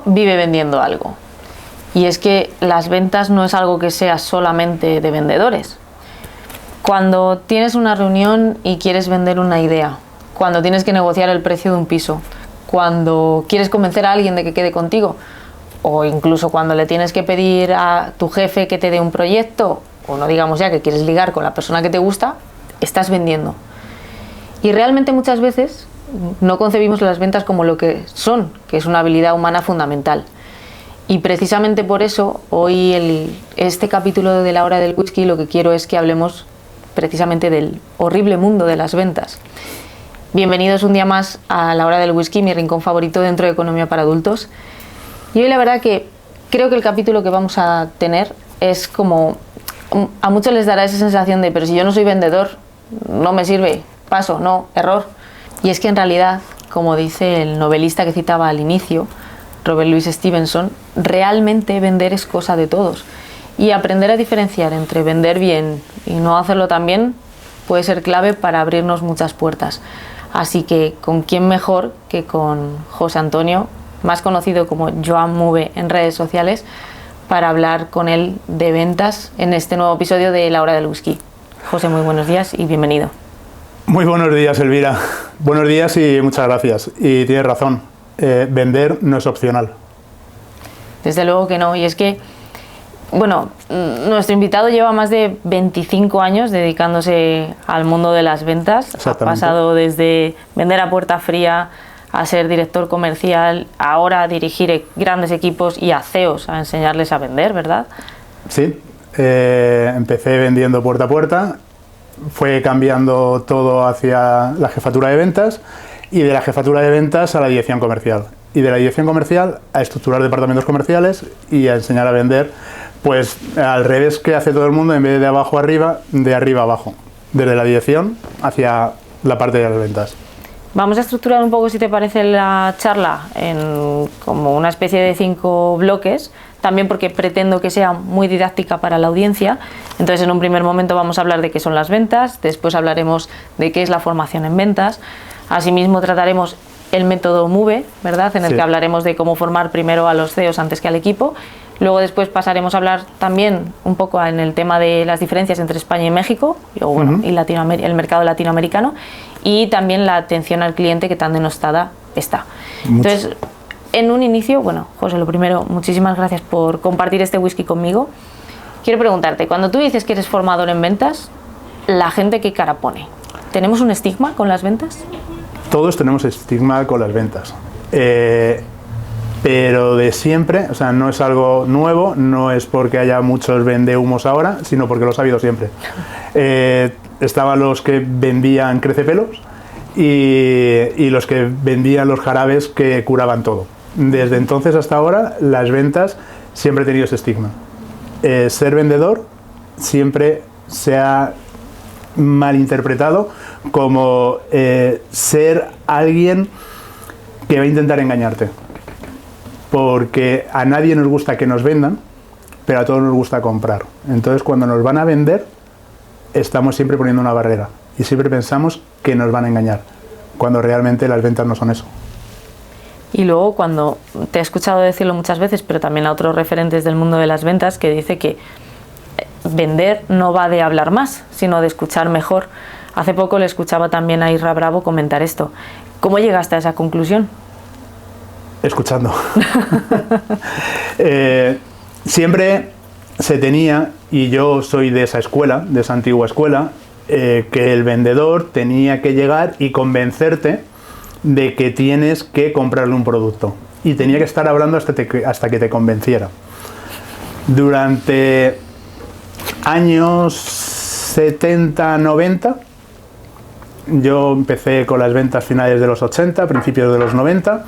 mundo vive vendiendo algo. Y es que las ventas no es algo que sea solamente de vendedores. Cuando tienes una reunión y quieres vender una idea, cuando tienes que negociar el precio de un piso, cuando quieres convencer a alguien de que quede contigo, o incluso cuando le tienes que pedir a tu jefe que te dé un proyecto, o no digamos ya que quieres ligar con la persona que te gusta, estás vendiendo. Y realmente muchas veces no concebimos las ventas como lo que son, que es una habilidad humana fundamental. Y precisamente por eso hoy este capítulo de La Hora del Whisky lo que quiero es que hablemos precisamente del horrible mundo de las ventas. Bienvenidos un día más a La Hora del Whisky, mi rincón favorito dentro de Economía para Adultos. Y hoy la verdad que creo que el capítulo que vamos a tener es como... A muchos les dará esa sensación de, pero si yo no soy vendedor, no me sirve, paso, no, error. Y es que en realidad, como dice el novelista que citaba al inicio, Robert Louis Stevenson, realmente vender es cosa de todos. Y aprender a diferenciar entre vender bien y no hacerlo tan bien puede ser clave para abrirnos muchas puertas. Así que, ¿con quién mejor que con José Antonio, más conocido como Joan Move en redes sociales, para hablar con él de ventas en este nuevo episodio de La Hora del Whisky? José, muy buenos días y bienvenido. Muy buenos días, Elvira. Buenos días y muchas gracias. Y tienes razón, vender no es opcional. Desde luego que no, y es que, bueno, nuestro invitado lleva más de 25 años dedicándose al mundo de las ventas. Ha pasado desde vender a puerta fría a ser director comercial, ahora a dirigir grandes equipos y a CEOs a enseñarles a vender, ¿verdad? Sí, empecé vendiendo puerta a puerta, fue cambiando todo hacia la jefatura de ventas y de la jefatura de ventas a la dirección comercial. Y de la dirección comercial a estructurar departamentos comerciales y a enseñar a vender, pues al revés que hace todo el mundo, en vez de abajo a arriba, de arriba a abajo, desde la dirección hacia la parte de las ventas. Vamos a estructurar un poco, si te parece, la charla en como una especie de 5 bloques, también porque pretendo que sea muy didáctica para la audiencia. Entonces, en un primer momento vamos a hablar de qué son las ventas, después hablaremos de qué es la formación en ventas, asimismo trataremos el método MOVE, ¿verdad?, en el que hablaremos de cómo formar primero a los CEOs antes que al equipo. Luego después pasaremos a hablar también un poco en el tema de las diferencias entre España y México, y el mercado latinoamericano, y también la atención al cliente que tan denostada está. Entonces, en un inicio, bueno, José, lo primero, muchísimas gracias por compartir este whisky conmigo. Quiero preguntarte, cuando tú dices que eres formador en ventas, ¿la gente qué cara pone? ¿Tenemos un estigma con las ventas? Todos tenemos estigma con las ventas. Pero de siempre, o sea, no es algo nuevo, no es porque haya muchos vendehumos ahora, sino porque los ha habido siempre. Estaban los que vendían crecepelos y los que vendían los jarabes que curaban todo. Desde entonces hasta ahora, las ventas siempre han tenido ese estigma. Ser vendedor siempre se ha malinterpretado como ser alguien que va a intentar engañarte. Porque a nadie nos gusta que nos vendan, pero a todos nos gusta comprar. Entonces, cuando nos van a vender, estamos siempre poniendo una barrera y siempre pensamos que nos van a engañar, cuando realmente las ventas no son eso. Y luego, cuando te he escuchado decirlo muchas veces, pero también a otros referentes del mundo de las ventas, que dice que vender no va de hablar más, sino de escuchar mejor. Hace poco le escuchaba también a Isra Bravo comentar esto. ¿Cómo llegaste a esa conclusión? Escuchando. Siempre se tenía, y yo soy de esa escuela, de esa antigua escuela, que el vendedor tenía que llegar y convencerte de que tienes que comprarle un producto. Y tenía que estar hablando hasta que te convenciera. Durante años 70, 90, yo empecé con las ventas finales de los 80, principios de los 90.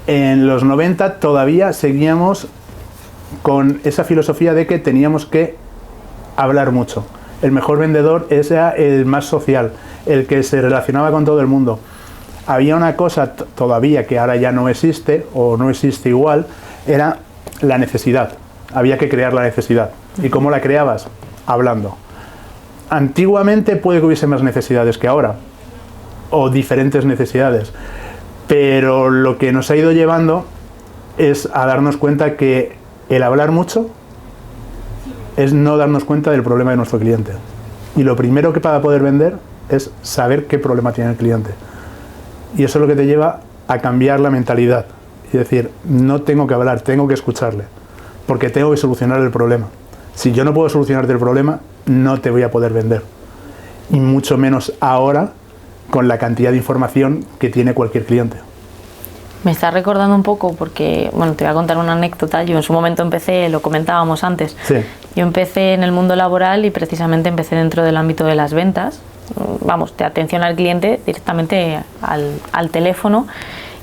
En los 90 todavía seguíamos con esa filosofía de que teníamos que hablar mucho. El mejor vendedor era el más social, el que se relacionaba con todo el mundo. Había una cosa todavía que ahora ya no existe, o no existe igual, era la necesidad. Había que crear la necesidad. ¿Y cómo la creabas? Hablando. Antiguamente puede que hubiese más necesidades que ahora, o diferentes necesidades. Pero lo que nos ha ido llevando es a darnos cuenta que el hablar mucho es no darnos cuenta del problema de nuestro cliente. Y lo primero que para poder vender es saber qué problema tiene el cliente. Y eso es lo que te lleva a cambiar la mentalidad. Y decir, no tengo que hablar, tengo que escucharle. Porque tengo que solucionar el problema. Si yo no puedo solucionarte el problema, no te voy a poder vender. Y mucho menos ahora, con la cantidad de información que tiene cualquier cliente. Me está recordando un poco porque, bueno, te voy a contar una anécdota. Yo en su momento empecé, lo comentábamos antes, Sí. yo empecé en el mundo laboral y precisamente empecé dentro del ámbito de las ventas, vamos, de atención al cliente directamente al teléfono,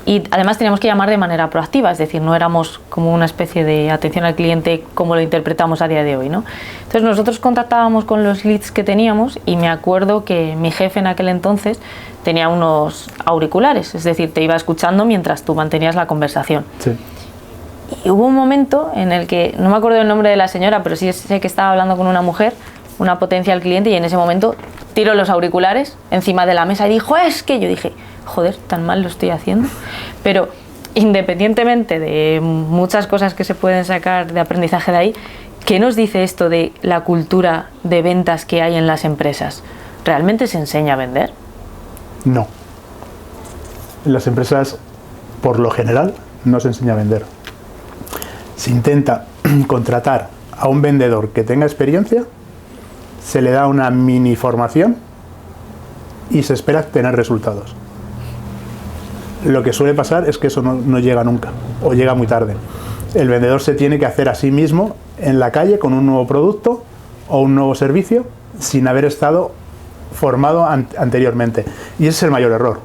y además teníamos que llamar de manera proactiva, es decir, no éramos como una especie de atención al cliente como lo interpretamos a día de hoy, ¿no? Entonces nosotros contactábamos con los leads que teníamos y me acuerdo que mi jefe en aquel entonces tenía unos auriculares, es decir, te iba escuchando mientras tú mantenías la conversación. Sí. Y hubo un momento en el que, no me acuerdo el nombre de la señora, pero sí sé que estaba hablando con una mujer, una potencial cliente, y en ese momento tiró los auriculares encima de la mesa y dijo, es que yo dije, joder, tan mal lo estoy haciendo. Pero independientemente de muchas cosas que se pueden sacar de aprendizaje de ahí, ¿qué nos dice esto de la cultura de ventas que hay en las empresas? ¿Realmente se enseña a vender? No. En las empresas, por lo general, no se enseña a vender. Se intenta contratar a un vendedor que tenga experiencia, se le da una mini formación y se espera tener resultados. Lo que suele pasar es que eso no llega nunca, o llega muy tarde. El vendedor se tiene que hacer a sí mismo en la calle con un nuevo producto o un nuevo servicio sin haber estado formado anteriormente. Y ese es el mayor error,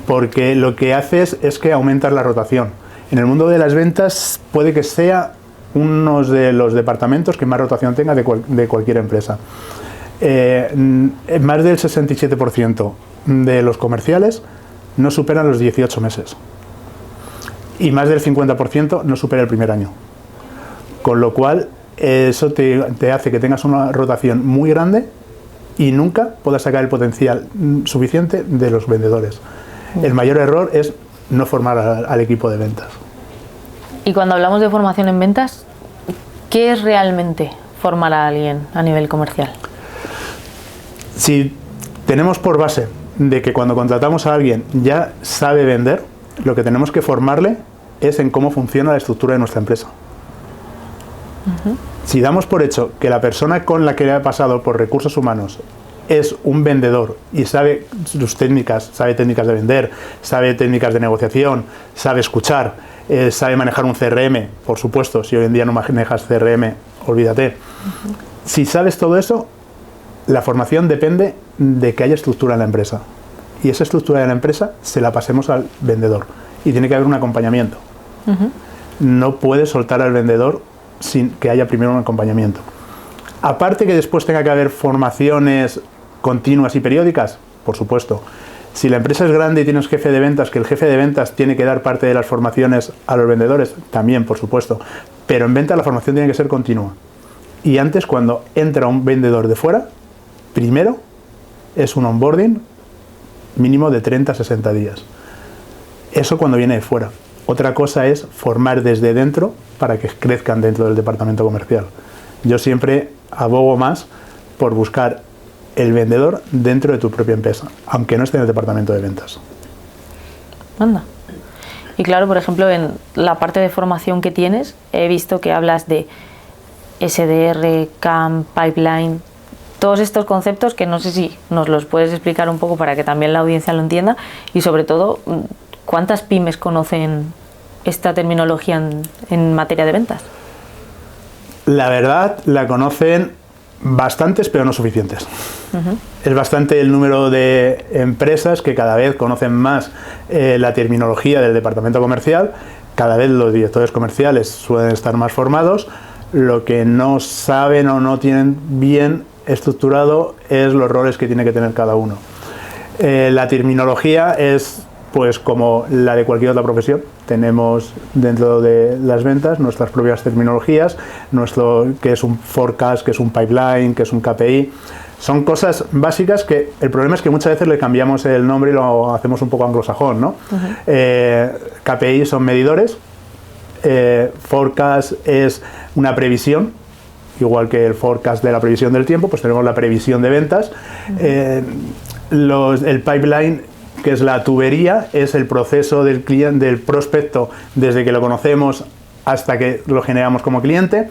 porque lo que haces es que aumentas la rotación. En el mundo de las ventas puede que sea uno de los departamentos que más rotación tenga de cualquier empresa. Más del 67% de los comerciales no superan los 18 meses. Y más del 50% no supera el primer año. Con lo cual, eso te hace que tengas una rotación muy grande y nunca puedas sacar el potencial suficiente de los vendedores. El mayor error es no formar al equipo de ventas. Y cuando hablamos de formación en ventas, ¿qué es realmente formar a alguien a nivel comercial? Si tenemos por base de que cuando contratamos a alguien ya sabe vender, lo que tenemos que formarle es en cómo funciona la estructura de nuestra empresa. Si damos por hecho que la persona con la que ha pasado por recursos humanos es un vendedor y sabe sus técnicas, sabe técnicas de vender, sabe técnicas de negociación, sabe escuchar, sabe manejar un CRM, por supuesto, si hoy en día no manejas CRM, olvídate. Si sabes todo eso, la formación depende de que haya estructura en la empresa. Y esa estructura de la empresa se la pasemos al vendedor. Y tiene que haber un acompañamiento. No puedes soltar al vendedor sin que haya primero un acompañamiento. Aparte que después tenga que haber formaciones continuas y periódicas, por supuesto. Si la empresa es grande y tienes jefe de ventas, que el jefe de ventas tiene que dar parte de las formaciones a los vendedores, también, por supuesto. Pero en venta la formación tiene que ser continua. Y antes, cuando entra un vendedor de fuera, primero es un onboarding mínimo de 30 a 60 días. Eso cuando viene de fuera. Otra cosa es formar desde dentro para que crezcan dentro del departamento comercial. Yo siempre abogo más por buscar el vendedor dentro de tu propia empresa, aunque no esté en el departamento de ventas. Anda. Y claro, por ejemplo, en la parte de formación que tienes, he visto que hablas de SDR, CAM, Pipeline, todos estos conceptos que no sé si nos los puedes explicar un poco para que también la audiencia lo entienda, y sobre todo, ¿cuántas pymes conocen esta terminología en materia de ventas? La verdad, la conocen bastantes, pero no suficientes. Es bastante el número de empresas que cada vez conocen más la terminología del departamento comercial. Cada vez los directores comerciales suelen estar más formados. Lo que no saben o no tienen bien estructurado es los roles que tiene que tener cada uno. La terminología es pues como la de cualquier otra profesión. Tenemos dentro de las ventas nuestras propias terminologías, que es un forecast, que es un pipeline, que es un KPI. Son cosas básicas que el problema es que muchas veces le cambiamos el nombre y lo hacemos un poco anglosajón, ¿no? KPI son medidores, Forecast es una previsión, igual que el forecast de la previsión del tiempo, pues tenemos la previsión de ventas. El pipeline, que es la tubería, es el proceso del cliente, del prospecto, desde que lo conocemos hasta que lo generamos como cliente.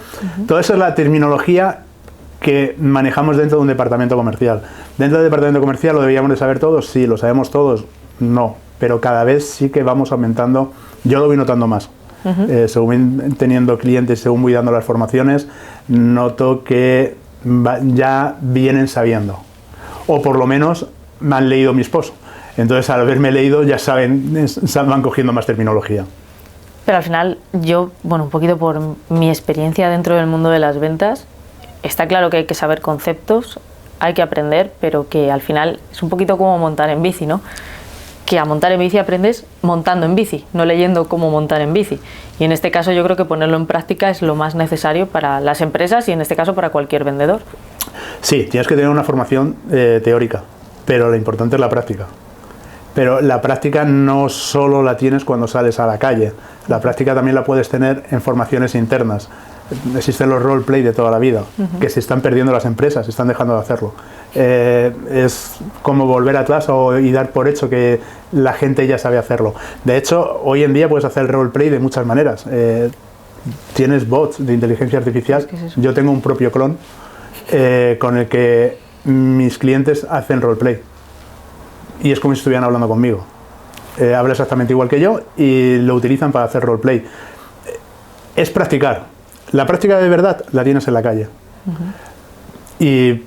Toda esa es la terminología que manejamos dentro de un departamento comercial. Dentro del departamento comercial, ¿lo deberíamos de saber todos? Sí. ¿Lo sabemos todos? No. Pero cada vez sí que vamos aumentando. Yo lo voy notando más. Según voy teniendo clientes, según voy dando las formaciones, noto que ya vienen sabiendo. O por lo menos me han leído mis posts. Entonces, al haberme leído, ya saben, van cogiendo más terminología. Pero al final, yo, bueno, un poquito por mi experiencia dentro del mundo de las ventas, está claro que hay que saber conceptos, hay que aprender, pero que al final es un poquito como montar en bici, ¿no? Que a montar en bici aprendes montando en bici, no leyendo cómo montar en bici. Y en este caso yo creo que ponerlo en práctica es lo más necesario para las empresas y en este caso para cualquier vendedor. Sí, tienes que tener una formación teórica, pero lo importante es la práctica. Pero la práctica no solo la tienes cuando sales a la calle, la práctica también la puedes tener en formaciones internas. Existen los roleplay de toda la vida, que se están perdiendo las empresas, se están dejando de hacerlo. Es como volver atrás y dar por hecho que la gente ya sabe hacerlo. De hecho, hoy en día puedes hacer el roleplay de muchas maneras. Tienes bots de inteligencia artificial. ¿Qué es eso? Yo tengo un propio clon con el que mis clientes hacen roleplay. Y es como si estuvieran hablando conmigo. Habla exactamente igual que yo y lo utilizan para hacer roleplay. Es practicar. La práctica de verdad la tienes en la calle.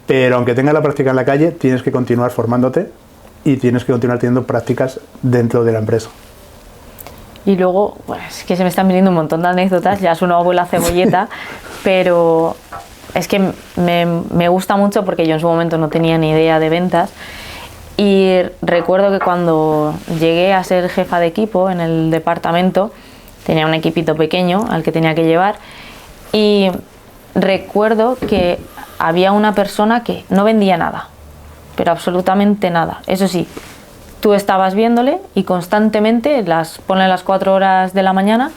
Pero aunque tengas la práctica en la calle, tienes que continuar formándote y tienes que continuar teniendo prácticas dentro de la empresa. Y luego, pues es que se me están viniendo un montón de anécdotas, ya es una abuela cebolleta, pero es que me gusta mucho porque yo en su momento no tenía ni idea de ventas. Y recuerdo que cuando llegué a ser jefa de equipo en el departamento, tenía un equipito pequeño al que tenía que llevar. Y recuerdo que había una persona que no vendía nada, pero absolutamente nada. Eso sí, tú estabas viéndole y constantemente, ponle las 4 horas de la mañana,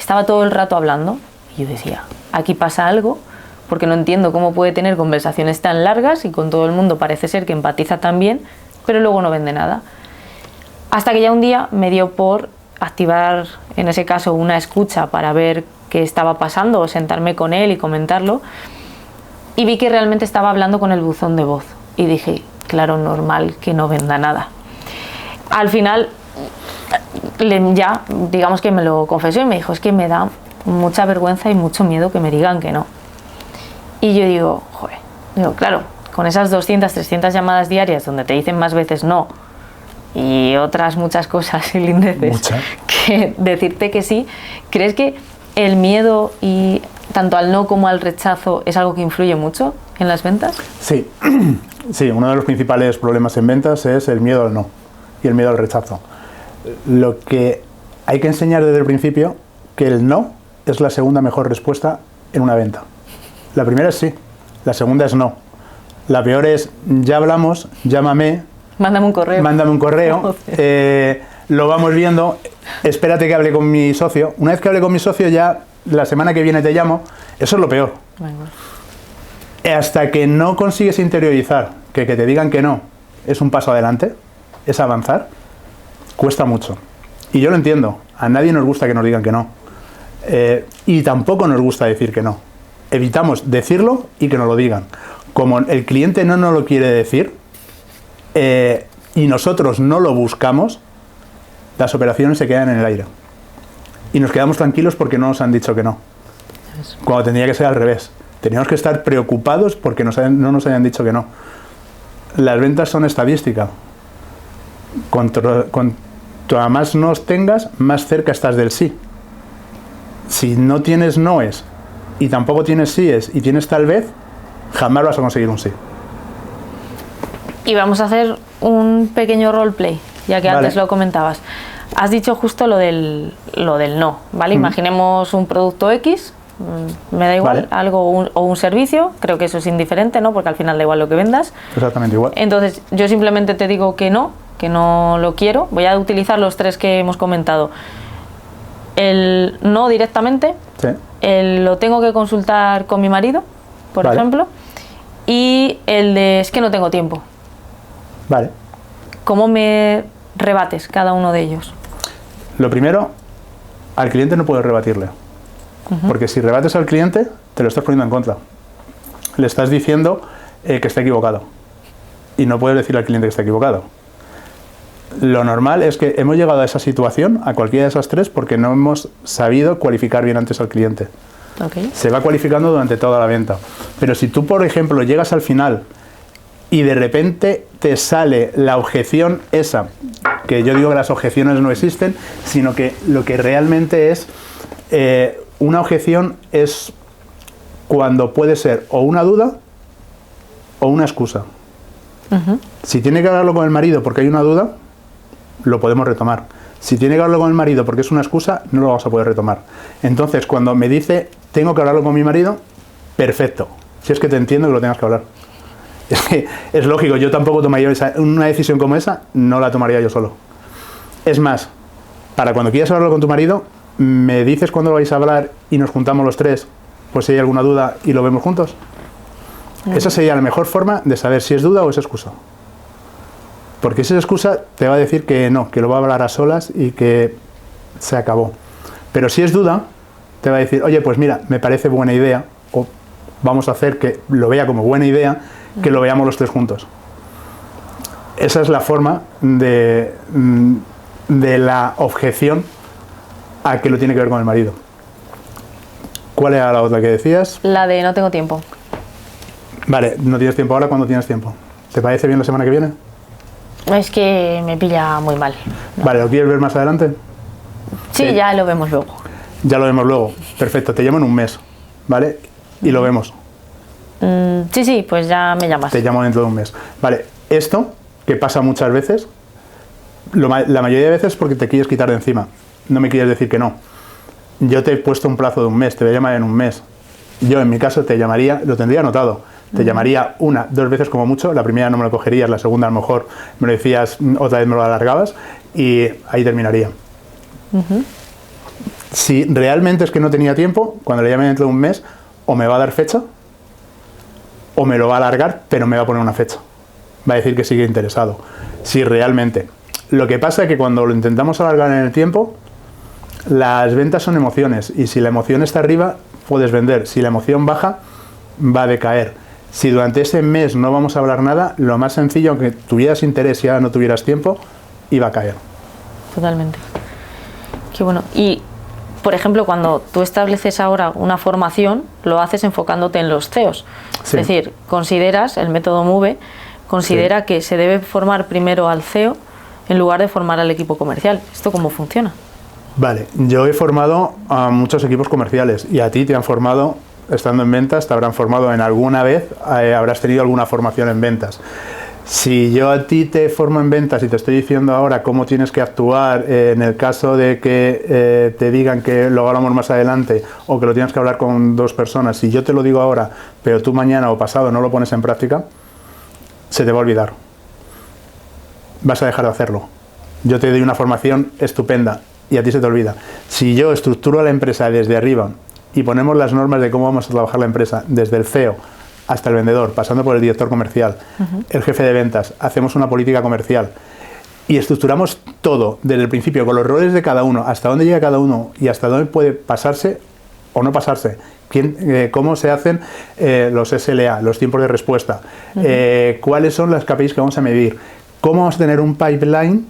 estaba todo el rato hablando. Y yo decía, aquí pasa algo, porque no entiendo cómo puede tener conversaciones tan largas y con todo el mundo parece ser que empatiza tan bien, pero luego no vende nada. Hasta que ya un día me dio por activar, en ese caso, una escucha para ver qué estaba pasando o sentarme con él y comentarlo, y vi que realmente estaba hablando con el buzón de voz y dije, claro, normal que no venda nada. Al final ya digamos que me lo confesó y me dijo, es que me da mucha vergüenza y mucho miedo que me digan que no. Y yo digo, joder, claro, con esas 200, 300 llamadas diarias donde te dicen más veces no y otras muchas cosas lindeces que decirte que sí, ¿crees que el miedo y tanto al no como al rechazo es algo que influye mucho en las ventas? Sí, sí, uno de los principales problemas en ventas es el miedo al no y el miedo al rechazo. Lo que hay que enseñar desde el principio, que el no es la segunda mejor respuesta en una venta. La primera es sí, la segunda es no. La peor es, ya hablamos, llámame. Mándame un correo. Mándame un correo. Lo vamos viendo. Espérate que hable con mi socio. Una vez que hable con mi socio, ya la semana que viene te llamo. Eso es lo peor. Bueno. Hasta que no consigues interiorizar que te digan que no es un paso adelante, es avanzar, cuesta mucho. Y yo lo entiendo. A nadie nos gusta que nos digan que no. Y tampoco nos gusta decir que no. Evitamos decirlo y que nos lo digan. Como el cliente no nos lo quiere decir y nosotros no lo buscamos, las operaciones se quedan en el aire. Y nos quedamos tranquilos porque no nos han dicho que no. Cuando tendría que ser al revés. Teníamos que estar preocupados porque no nos hayan dicho que no. Las ventas son estadística. Cuanto más nos tengas, más cerca estás del sí. Si no tienes noes y tampoco tienes síes y tienes tal vez, jamás vas a conseguir un sí. Y vamos a hacer un pequeño roleplay, ya que antes lo comentabas. Has dicho justo lo del no, ¿vale? Imaginemos un producto X, me da igual, algo o un servicio, creo que eso es indiferente, ¿no? Porque al final da igual lo que vendas. Exactamente igual. Entonces, yo simplemente te digo que no lo quiero. Voy a utilizar los 3 que hemos comentado. El no directamente, Sí. el lo tengo que consultar con mi marido, por Vale. ejemplo, y el de es que no tengo tiempo. Vale. ¿Cómo me rebates cada uno de ellos? Lo primero, al cliente no puedes rebatirle. Porque si rebates al cliente, te lo estás poniendo en contra. Le estás diciendo que está equivocado. Y no puedes decirle al cliente que está equivocado. Lo normal es que hemos llegado a esa situación, a cualquiera de esas tres, porque no hemos sabido cualificar bien antes al cliente. Okay. Se va cualificando durante toda la venta. Pero si tú, por ejemplo, llegas al final y de repente te sale la objeción esa, que yo digo que las objeciones no existen, sino que lo que realmente es, una objeción es cuando puede ser o una duda o una excusa. Si tiene que hablarlo con el marido porque hay una duda, lo podemos retomar. Si tiene que hablarlo con el marido porque es una excusa, no lo vamos a poder retomar. Entonces, cuando me dice, tengo que hablarlo con mi marido, perfecto. Si es que te entiendo que lo tengas que hablar. Es que es lógico, yo tampoco tomaría una decisión como esa, no la tomaría yo solo. Es más, para cuando quieras hablarlo con tu marido, me dices cuándo lo vais a hablar y nos juntamos los tres, pues si hay alguna duda y lo vemos juntos. Esa sería la mejor forma de saber si es duda o es excusa. Porque si es excusa, te va a decir que no, que lo va a hablar a solas y que se acabó. Pero si es duda, te va a decir, oye, pues mira, me parece buena idea, o vamos a hacer que lo vea como buena idea, que lo veamos los tres juntos. Esa es la forma de la objeción a que lo tiene que ver con el marido. ¿Cuál era la otra que decías? La de no tengo tiempo. Vale, no tienes tiempo ahora, ¿cuándo tienes tiempo? ¿Te parece bien la semana que viene? Es que me pilla muy mal. Vale, ¿lo quieres ver más adelante? Sí, ya lo vemos luego. Ya lo vemos luego. Perfecto, te llamo en un mes, ¿vale? Y lo vemos. Sí, pues ya me llamas. Te llamo dentro de un mes. Vale, esto, que pasa muchas veces, la mayoría de veces es porque te quieres quitar de encima. No me quieres decir que no. Yo te he puesto un plazo de un mes, te voy a llamar en un mes. Yo, en mi caso, te llamaría, lo tendría anotado. Te llamaría una, 2 veces como mucho. La primera no me lo cogerías, la segunda a lo mejor me lo decías, otra vez me lo alargabas y ahí terminaría. Si realmente es que no tenía tiempo, cuando le llame dentro de un mes, o me va a dar fecha, o me lo va a alargar, pero me va a poner una fecha. Va a decir que sigue interesado. Si realmente. Lo que pasa es que cuando lo intentamos alargar en el tiempo, las ventas son emociones, y si la emoción está arriba, puedes vender. Si la emoción baja, va a decaer. Si durante ese mes no vamos a hablar nada, lo más sencillo, aunque tuvieras interés y ahora no tuvieras tiempo, iba a caer. Totalmente. Qué bueno. Y, por ejemplo, cuando tú estableces ahora una formación, lo haces enfocándote en los CEOs. Sí. Es decir, consideras, el método MOVE, considera que se debe formar primero al CEO en lugar de formar al equipo comercial. ¿Esto cómo funciona? Vale, yo he formado a muchos equipos comerciales y a ti te han formado, estando en ventas, te habrán formado en alguna vez, habrás tenido alguna formación en ventas. Si yo a ti te formo en ventas y te estoy diciendo ahora cómo tienes que actuar en el caso de que te digan que lo hablamos más adelante o que lo tienes que hablar con 2 personas, si yo te lo digo ahora, pero tú mañana o pasado no lo pones en práctica, se te va a olvidar. Vas a dejar de hacerlo. Yo te doy una formación estupenda y a ti se te olvida. Si yo estructuro la empresa desde arriba y ponemos las normas de cómo vamos a trabajar la empresa, desde el CEO hasta el vendedor, pasando por el director comercial, el jefe de ventas, hacemos una política comercial y estructuramos todo desde el principio con los roles de cada uno, hasta dónde llega cada uno y hasta dónde puede pasarse o no pasarse, cómo se hacen los SLA, los tiempos de respuesta, cuáles son las KPIs que vamos a medir, cómo vamos a tener un pipeline,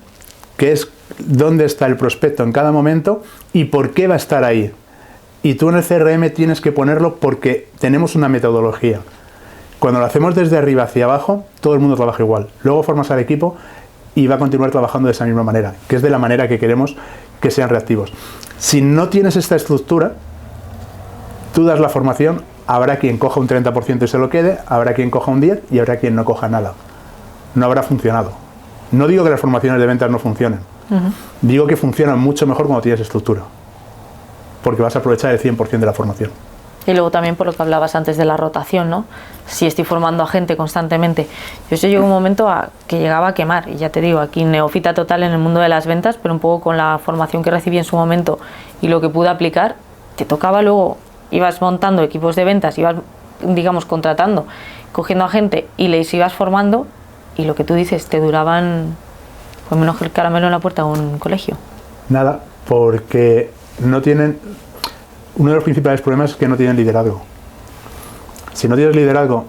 que es dónde está el prospecto en cada momento y por qué va a estar ahí. Y tú en el CRM tienes que ponerlo porque tenemos una metodología. Cuando lo hacemos desde arriba hacia abajo, todo el mundo trabaja igual. Luego formas al equipo y va a continuar trabajando de esa misma manera, que es de la manera que queremos que sean reactivos. Si no tienes esta estructura, tú das la formación, habrá quien coja un 30% y se lo quede, habrá quien coja un 10% y habrá quien no coja nada. No habrá funcionado. No digo que las formaciones de ventas no funcionen. Digo que funcionan mucho mejor cuando tienes estructura. Porque vas a aprovechar el 100% de la formación. Y luego también por lo que hablabas antes de la rotación, ¿no? Si estoy formando a gente constantemente. Yo eso llegó un momento que llegaba a quemar. Y ya te digo, aquí neófita total en el mundo de las ventas, pero un poco con la formación que recibí en su momento y lo que pude aplicar, te tocaba luego, ibas montando equipos de ventas, ibas, digamos, contratando, cogiendo a gente y les ibas formando, y lo que tú dices, te duraban pues menos que el caramelo en la puerta de un colegio. Nada, porque no tienen... Uno de los principales problemas es que no tienen liderazgo. Si no tienes liderazgo,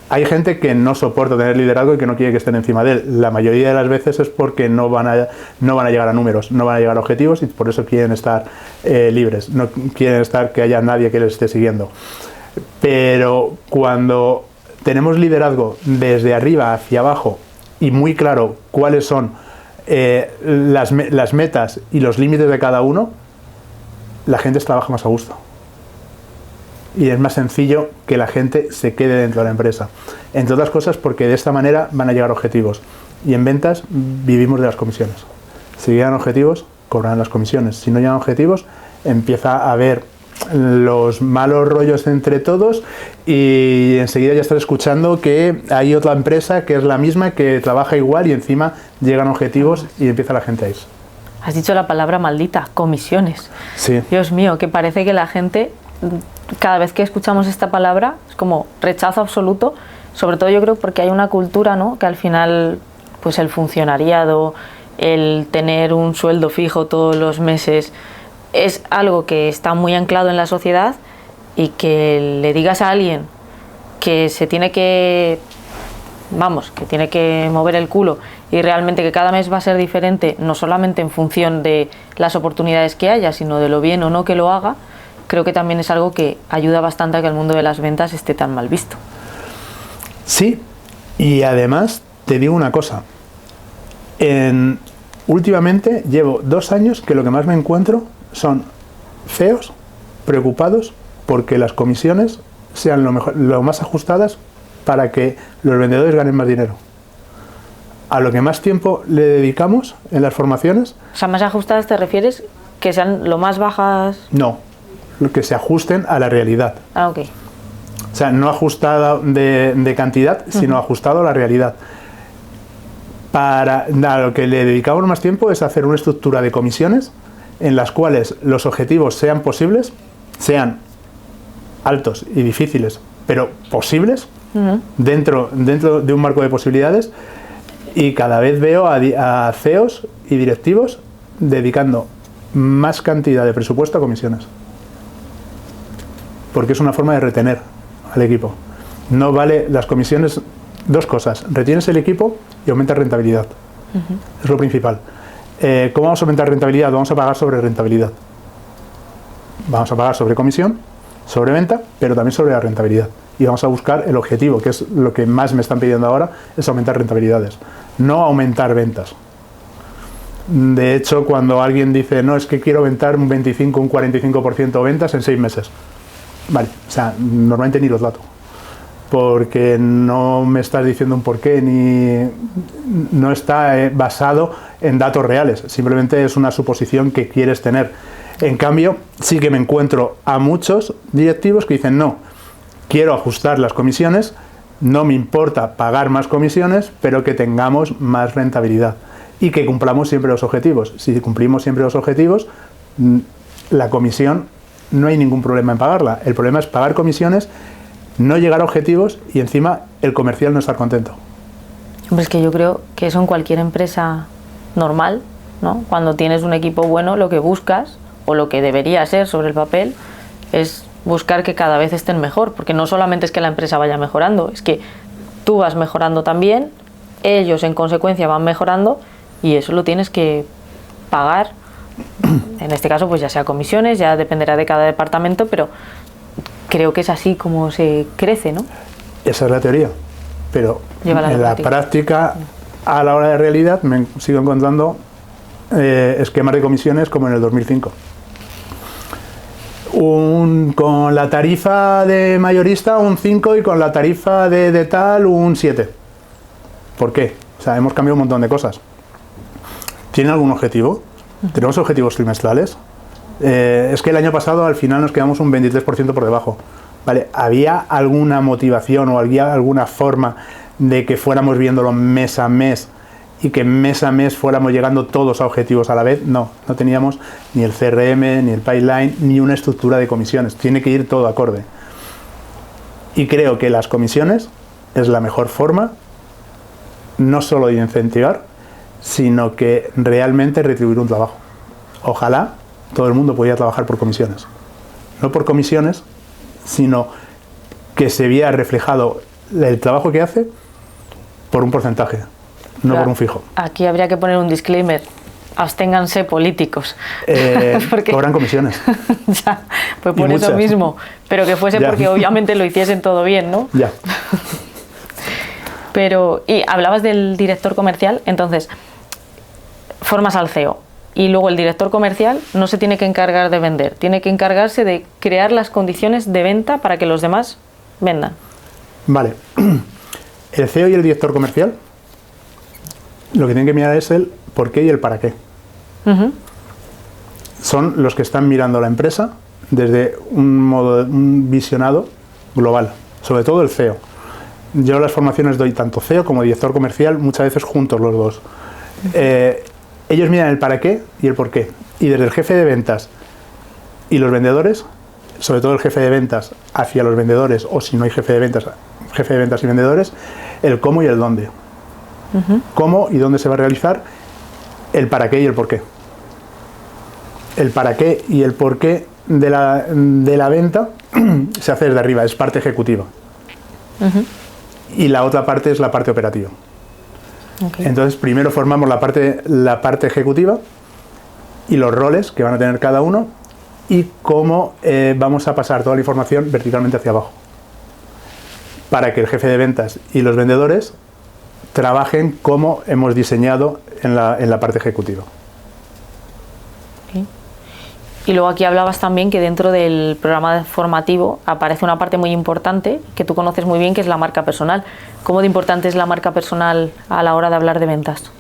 hay gente que no soporta tener liderazgo y que no quiere que estén encima de él. La mayoría de las veces es porque no van a llegar a números, no van a llegar a objetivos, y por eso quieren estar libres, no quieren estar que haya nadie que les esté siguiendo. Pero cuando tenemos liderazgo desde arriba hacia abajo y muy claro cuáles son las metas y los límites de cada uno, la gente trabaja más a gusto. Y es más sencillo que la gente se quede dentro de la empresa. Entre otras cosas porque de esta manera van a llegar objetivos. Y en ventas vivimos de las comisiones. Si llegan objetivos, cobrarán las comisiones. Si no llegan objetivos, empieza a haber los malos rollos entre todos y enseguida ya estás escuchando que hay otra empresa que es la misma, que trabaja igual y encima llegan objetivos y empieza la gente a irse. Has dicho la palabra maldita, comisiones. Sí. Dios mío, que parece que la gente, cada vez que escuchamos esta palabra, es como rechazo absoluto. Sobre todo yo creo porque hay una cultura, ¿no?, que al final, pues el funcionariado, el tener un sueldo fijo todos los meses, es algo que está muy anclado en la sociedad, y que le digas a alguien que se tiene que, que tiene que mover el culo y realmente que cada mes va a ser diferente, no solamente en función de las oportunidades que haya, sino de lo bien o no que lo haga, creo que también es algo que ayuda bastante a que el mundo de las ventas esté tan mal visto. Sí, y además te digo una cosa. Últimamente llevo 2 años que lo que más me encuentro son CEOs preocupados porque las comisiones sean lo más ajustadas para que los vendedores ganen más dinero. A lo que más tiempo le dedicamos en las formaciones... O sea, ¿más ajustadas te refieres que sean lo más bajas? No, que se ajusten a la realidad. Ah, ok. O sea, no ajustado de cantidad, sino ajustado a la realidad. A lo que le dedicamos más tiempo es hacer una estructura de comisiones en las cuales los objetivos sean posibles, sean altos y difíciles, pero posibles, dentro de un marco de posibilidades, y cada vez veo a CEOs y directivos dedicando más cantidad de presupuesto a comisiones. Porque es una forma de retener al equipo. No vale las comisiones, 2 cosas: retienes el equipo y aumentas rentabilidad. Es lo principal. ¿Cómo vamos a aumentar rentabilidad? Vamos a pagar sobre rentabilidad. Vamos a pagar sobre comisión, sobre venta, pero también sobre la rentabilidad. Y vamos a buscar el objetivo, que es lo que más me están pidiendo ahora, es aumentar rentabilidades, no aumentar ventas. De hecho, cuando alguien dice, no, es que quiero aumentar un 25, un 45% de ventas en 6 meses. Vale, o sea, normalmente ni los datos. Porque no me estás diciendo un porqué, ni no está basado en datos reales, simplemente es una suposición que quieres tener. En cambio, sí que me encuentro a muchos directivos que dicen, no, quiero ajustar las comisiones, no me importa pagar más comisiones, pero que tengamos más rentabilidad y que cumplamos siempre los objetivos. Si cumplimos siempre los objetivos, la comisión no hay ningún problema en pagarla. El problema es pagar comisiones, no llegar a objetivos y encima el comercial no estar contento. Hombre, es que yo creo que eso en cualquier empresa normal, ¿no? Cuando tienes un equipo bueno, lo que buscas, o lo que debería ser sobre el papel, es buscar que cada vez estén mejor, porque no solamente es que la empresa vaya mejorando, es que tú vas mejorando también, ellos en consecuencia van mejorando, y eso lo tienes que pagar, en este caso pues ya sea comisiones, ya dependerá de cada departamento, pero creo que es así como se crece, ¿no? Esa es la teoría, pero en la práctica, a la hora de realidad, me sigo encontrando esquemas de comisiones como en el 2005. Con la tarifa de mayorista un 5 y con la tarifa de tal un 7. ¿Por qué? O sea, hemos cambiado un montón de cosas. ¿Tiene algún objetivo? ¿Tenemos objetivos trimestrales? Es que el año pasado al final nos quedamos un 23% por debajo. ¿Vale? ¿Había alguna motivación o había alguna forma de que fuéramos viéndolo mes a mes y que mes a mes fuéramos llegando todos a objetivos a la vez? No, no teníamos ni el CRM, ni el pipeline, ni una estructura de comisiones. Tiene que ir todo acorde. Y creo que las comisiones es la mejor forma, no solo de incentivar, sino que realmente retribuir un trabajo. Ojalá todo el mundo pudiera trabajar por comisiones. No por comisiones, sino que se viera reflejado el trabajo que hace por un porcentaje, no claro, por un fijo. Aquí habría que poner un disclaimer. Absténganse políticos. Porque cobran comisiones. Ya, pues por eso mismo. Pero que fuese porque obviamente lo hiciesen todo bien, ¿no? Ya. Pero, y hablabas del director comercial, entonces, formas al CEO. Y luego el director comercial no se tiene que encargar de vender, tiene que encargarse de crear las condiciones de venta para que los demás vendan. Vale. El CEO y el director comercial lo que tienen que mirar es el por qué y el para qué. Son los que están mirando la empresa desde un visionado global, sobre todo el CEO. Yo las formaciones doy tanto CEO como director comercial, muchas veces juntos los dos. Ellos miran el para qué y el por qué. Y desde el jefe de ventas y los vendedores, sobre todo el jefe de ventas hacia los vendedores, o si no hay jefe de ventas y vendedores, el cómo y el dónde. Cómo y dónde se va a realizar, el para qué y el por qué. El para qué y el por qué de la venta se hace desde arriba, es parte ejecutiva. Y la otra parte es la parte operativa. Okay. Entonces primero formamos la parte ejecutiva y los roles que van a tener cada uno y cómo vamos a pasar toda la información verticalmente hacia abajo para que el jefe de ventas y los vendedores trabajen como hemos diseñado en la parte ejecutiva. Okay. Y luego aquí hablabas también que dentro del programa formativo aparece una parte muy importante que tú conoces muy bien, que es la marca personal. ¿Cómo de importante es la marca personal a la hora de hablar de ventas?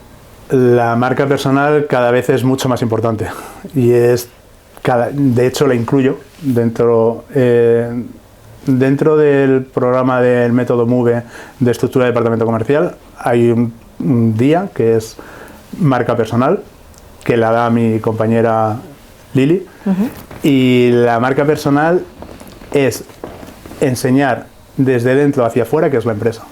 La marca personal cada vez es mucho más importante y de hecho la incluyo dentro del programa del método MOVE de estructura de departamento comercial. Hay un día que es marca personal que la da mi compañera Lili. Y la marca personal es enseñar desde dentro hacia afuera qué es la empresa.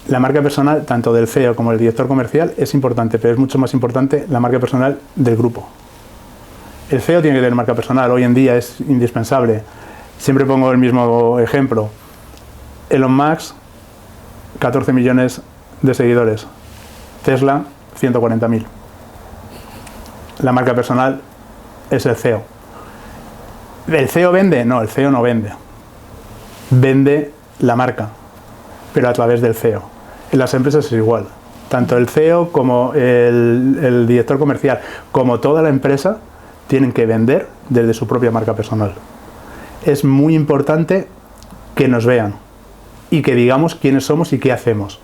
La marca personal, tanto del CEO como del director comercial, es importante, pero es mucho más importante la marca personal del grupo. El CEO tiene que tener marca personal, hoy en día es indispensable. Siempre pongo el mismo ejemplo. Elon Musk, 14 millones de seguidores. Tesla, 140.000. La marca personal es el CEO. ¿El CEO vende? No, el CEO no vende. Vende la marca, pero a través del CEO. En las empresas es igual. Tanto el CEO como el director comercial, como toda la empresa, tienen que vender desde su propia marca personal. Es muy importante que nos vean y que digamos quiénes somos y qué hacemos.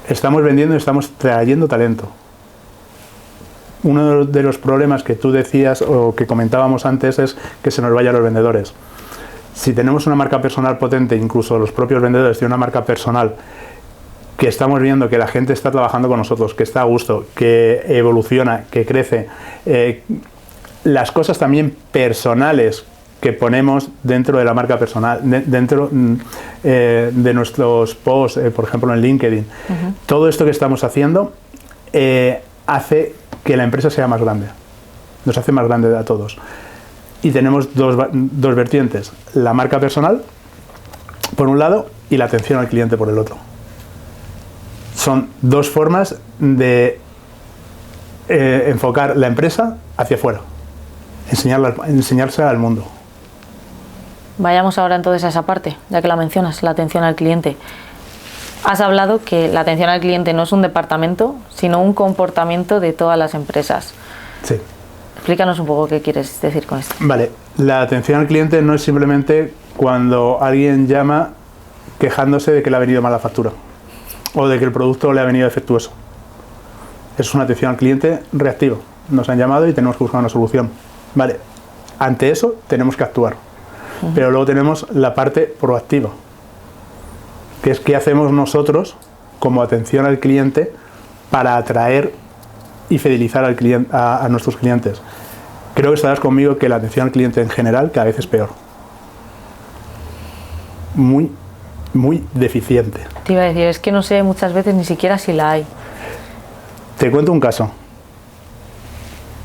Estamos vendiendo y estamos trayendo talento. Uno de los problemas que tú decías o que comentábamos antes es que se nos vayan los vendedores. Si tenemos una marca personal potente, incluso los propios vendedores tienen una marca personal, que estamos viendo que la gente está trabajando con nosotros, que está a gusto, que evoluciona, que crece, las cosas también personales que ponemos dentro de la marca personal, dentro de nuestros posts, por ejemplo en LinkedIn, todo esto que estamos haciendo hace que la empresa sea más grande, nos hace más grande a todos. Y tenemos dos vertientes, la marca personal por un lado y la atención al cliente por el otro. Son dos formas de enfocar la empresa hacia afuera, enseñársela al mundo. Vayamos ahora entonces a esa parte, ya que la mencionas, la atención al cliente. Has hablado que la atención al cliente no es un departamento, sino un comportamiento de todas las empresas. Sí. Explícanos un poco qué quieres decir con esto. Vale, la atención al cliente no es simplemente cuando alguien llama quejándose de que le ha venido mal la factura o de que el producto le ha venido defectuoso. Es una atención al cliente reactiva. nos han llamado y tenemos que buscar una solución. Vale, ante eso tenemos que actuar. Pero luego tenemos la parte proactiva, que es qué hacemos nosotros como atención al cliente para atraer y fidelizar al cliente, a nuestros clientes. Creo que estarás conmigo que la atención al cliente en general cada vez es peor. Muy, muy deficiente. Te iba a decir, es que no sé muchas veces ni siquiera si la hay. Te cuento un caso.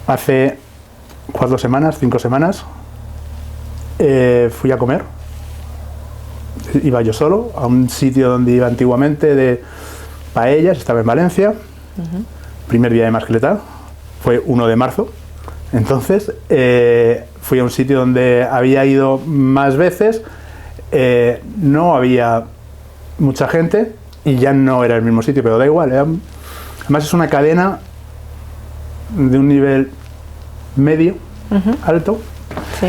Hace 4 semanas, 5 semanas, fui a comer. Iba yo solo a un sitio donde iba antiguamente de paellas, estaba en Valencia. Primer día de mascleta, fue 1 de marzo. Entonces, fui a un sitio donde había ido más veces, no había mucha gente y ya no era el mismo sitio, pero da igual. Además es una cadena de un nivel medio, alto. Sí.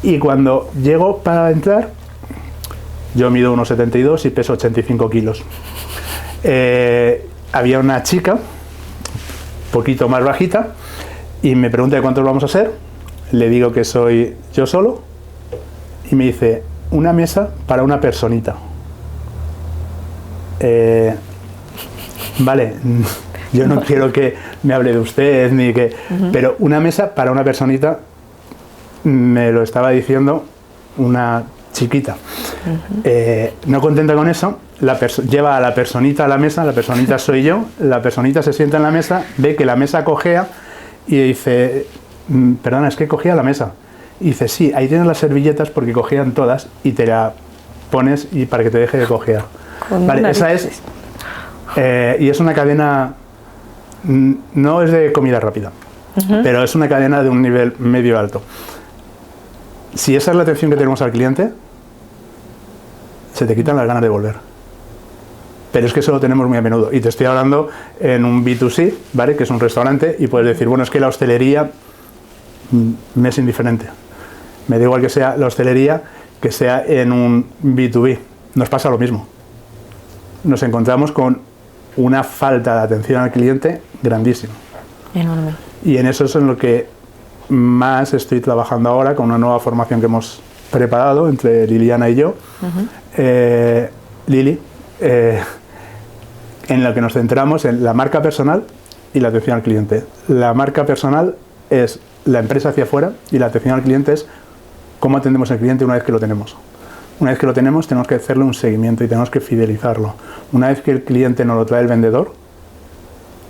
Y cuando llego para entrar, yo mido 1,72 y peso 85 kilos. Había una chica, un poquito más bajita, y me pregunta de cuántos vamos a ser. Le digo que soy yo solo y me dice, una mesa para una personita. Vale, yo no quiero que me hable de usted ni que, pero una mesa para una personita, me lo estaba diciendo una chiquita. No contenta con eso, lleva a la personita a la mesa, la personita soy yo, la personita se sienta en la mesa, ve que la mesa cojea y dice, perdona, es que cogía la mesa. Y dice, sí, ahí tienes las servilletas porque cogían todas y te la pones y para que te deje de cojear. Vale, esa es. Y es una cadena, no es de comida rápida, pero es una cadena de un nivel medio alto. Si esa es la atención que tenemos al cliente, se te quitan las ganas de volver. Pero es que eso lo tenemos muy a menudo. Y te estoy hablando en un B2C, ¿vale? Que es un restaurante, y puedes decir, bueno, es que la hostelería me es indiferente. Me da igual que sea la hostelería que sea en un B2B. Nos pasa lo mismo. Nos encontramos con una falta de atención al cliente grandísima. Enorme. Y en eso es en lo que más estoy trabajando ahora con una nueva formación que hemos preparado entre Liliana y yo. Lili, en la que nos centramos en la marca personal y la atención al cliente. La marca personal es la empresa hacia afuera y la atención al cliente es cómo atendemos al cliente una vez que lo tenemos. Una vez que lo tenemos que hacerle un seguimiento y tenemos que fidelizarlo. Una vez que el cliente nos lo trae el vendedor,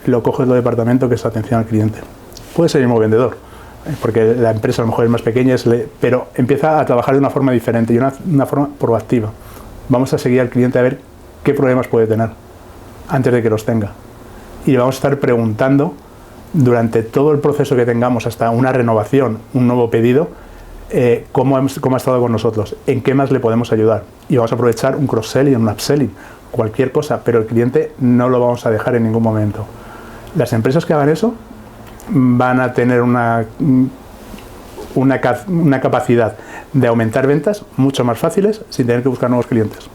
lo coge otro departamento que es atención al cliente. Puede ser el mismo vendedor, porque la empresa a lo mejor es más pequeña, pero empieza a trabajar de una forma diferente y una forma proactiva. Vamos a seguir al cliente a ver qué problemas puede tener antes de que los tenga. Y le vamos a estar preguntando durante todo el proceso que tengamos, hasta una renovación, un nuevo pedido, cómo ha estado con nosotros, en qué más le podemos ayudar. Y vamos a aprovechar un cross-selling, un upselling, cualquier cosa, pero el cliente no lo vamos a dejar en ningún momento. Las empresas que hagan eso van a tener una capacidad de aumentar ventas mucho más fáciles sin tener que buscar nuevos clientes.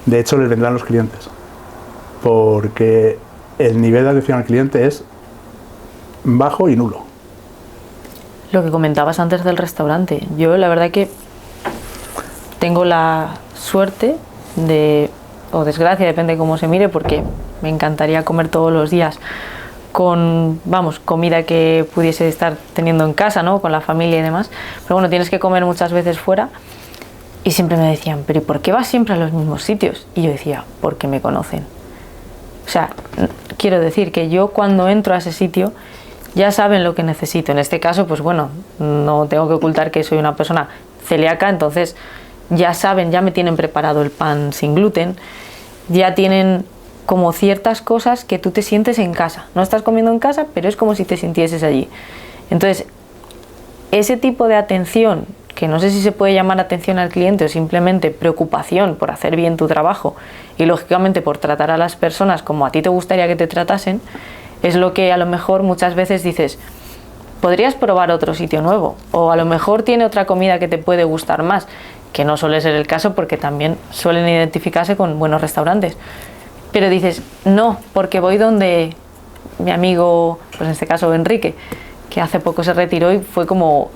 De hecho, les vendrán los clientes, porque el nivel de atención al cliente es bajo y nulo. Lo que comentabas antes del restaurante, yo la verdad que tengo la suerte o desgracia, depende de cómo se mire, porque me encantaría comer todos los días con, comida que pudiese estar teniendo en casa, ¿no? Con la familia y demás, pero bueno, tienes que comer muchas veces fuera y siempre me decían, pero ¿y por qué vas siempre a los mismos sitios? Y yo decía, porque me conocen. O sea, quiero decir que yo cuando entro a ese sitio ya saben lo que necesito. En este caso, pues bueno, no tengo que ocultar que soy una persona celíaca, entonces ya saben, ya me tienen preparado el pan sin gluten, ya tienen como ciertas cosas que tú te sientes en casa. No estás comiendo en casa, pero es como si te sintieses allí. Entonces, ese tipo de atención, que no sé si se puede llamar atención al cliente o simplemente preocupación por hacer bien tu trabajo y lógicamente por tratar a las personas como a ti te gustaría que te tratasen, es lo que a lo mejor muchas veces dices, podrías probar otro sitio nuevo, o a lo mejor tiene otra comida que te puede gustar más, que no suele ser el caso porque también suelen identificarse con buenos restaurantes. Pero dices, no, porque voy donde mi amigo, pues en este caso Enrique, que hace poco se retiró y fue como,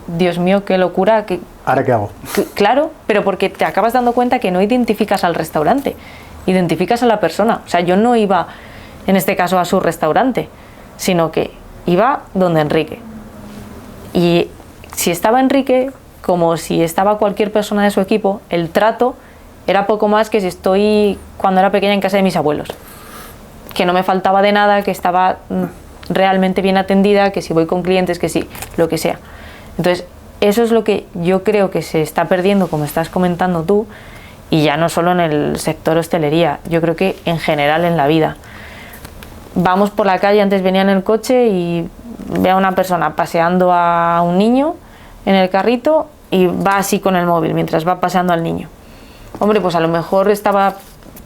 Dios mío, qué locura. ¿Ahora qué hago? Claro, pero porque te acabas dando cuenta que no identificas al restaurante, identificas a la persona. O sea, yo no iba, en este caso, a su restaurante, sino que iba donde Enrique. Y si estaba Enrique, como si estaba cualquier persona de su equipo, el trato era poco más que si estoy cuando era pequeña en casa de mis abuelos. Que no me faltaba de nada, que estaba realmente bien atendida, que si voy con clientes, que sí, lo que sea. Entonces, eso es lo que yo creo que se está perdiendo, como estás comentando tú, y ya no solo en el sector hostelería, yo creo que en general en la vida. Vamos por la calle, antes venía en el coche y veo a una persona paseando a un niño en el carrito y va así con el móvil mientras va paseando al niño. Hombre, pues a lo mejor estaba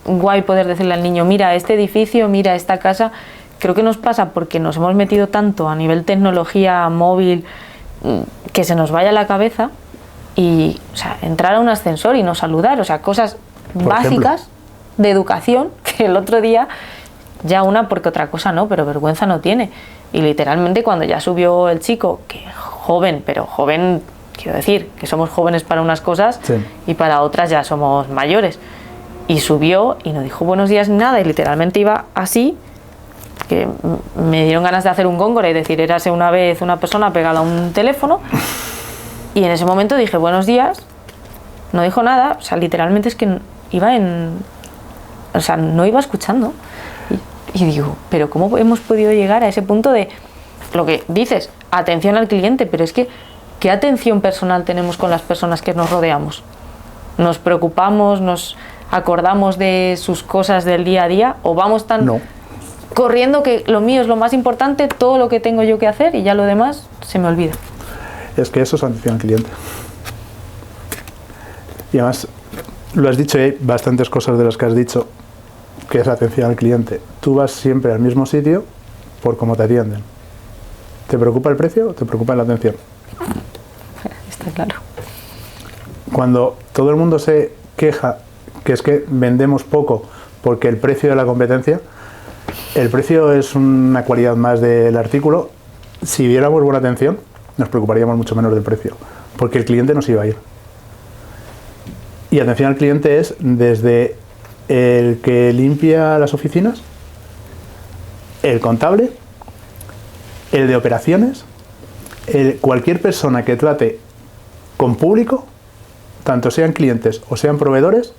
guay poder decirle al niño, mira este edificio, mira esta casa. Creo que nos pasa porque nos hemos metido tanto a nivel tecnología, móvil, que se nos vaya la cabeza y, o sea, entrar a un ascensor y no saludar, o sea, cosas básicas de educación que el otro día, ya una porque otra cosa no, pero vergüenza no tiene. Y literalmente cuando ya subió el chico, que joven, pero joven, quiero decir, que somos jóvenes para unas cosas sí, y para otras ya somos mayores, y subió y no dijo buenos días ni nada y literalmente iba así, que me dieron ganas de hacer un góngora y decir, érase una vez una persona pegada a un teléfono, y en ese momento dije buenos días, no dijo nada, o sea, literalmente es que iba o sea, no iba escuchando. Y digo, pero ¿cómo hemos podido llegar a ese punto de lo que dices, atención al cliente? Pero es que, ¿qué atención personal tenemos con las personas que nos rodeamos? ¿Nos preocupamos, nos acordamos de sus cosas del día a día? ¿O vamos tan corriendo que lo mío es lo más importante, todo lo que tengo yo que hacer y ya lo demás se me olvida? Es que eso es atención al cliente. Y además, lo has dicho, hay bastantes cosas de las que has dicho que es atención al cliente. Tú vas siempre al mismo sitio por cómo te atienden. ¿Te preocupa el precio o te preocupa la atención? Está claro. Cuando todo el mundo se queja que es que vendemos poco porque el precio de la competencia, el precio es una cualidad más del artículo. Si diéramos buena atención, nos preocuparíamos mucho menos del precio, porque el cliente nos iba a ir. Y atención al cliente es desde el que limpia las oficinas, el contable, el de operaciones, cualquier persona que trate con público, tanto sean clientes o sean proveedores,